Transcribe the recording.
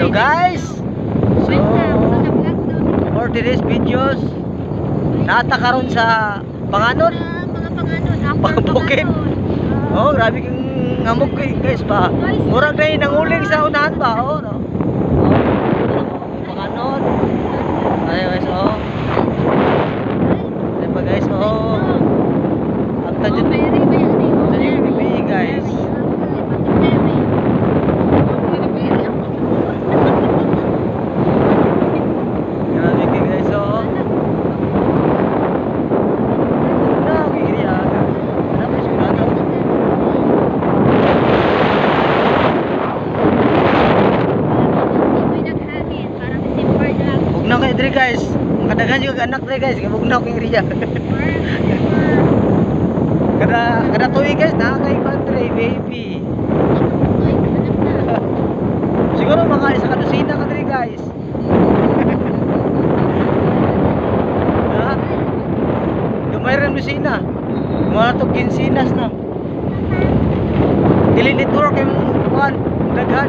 So guys, so for today's videos, natakaroon sa Panganod, Bukid. Oh, grabe kang ngamog guys ba. Murag na yung nanguling sa unahan ba. Oh, no. Panganod. Ayo guys, oh. Ayan pa guys, oh. Ang tajud yung bibi guys. Grabe kayo guys, oh. Bugnaw kayo diri guys. Kadaghan juga anak diri guys, kay bugnaw kay Ria. Kada tuig guys, nakakay country baby. Siguro mga isa kadusina ka diri guys. Ha? Gamay rin dusina. Mga to kinsinas na. Dili network yung kuan, daghan.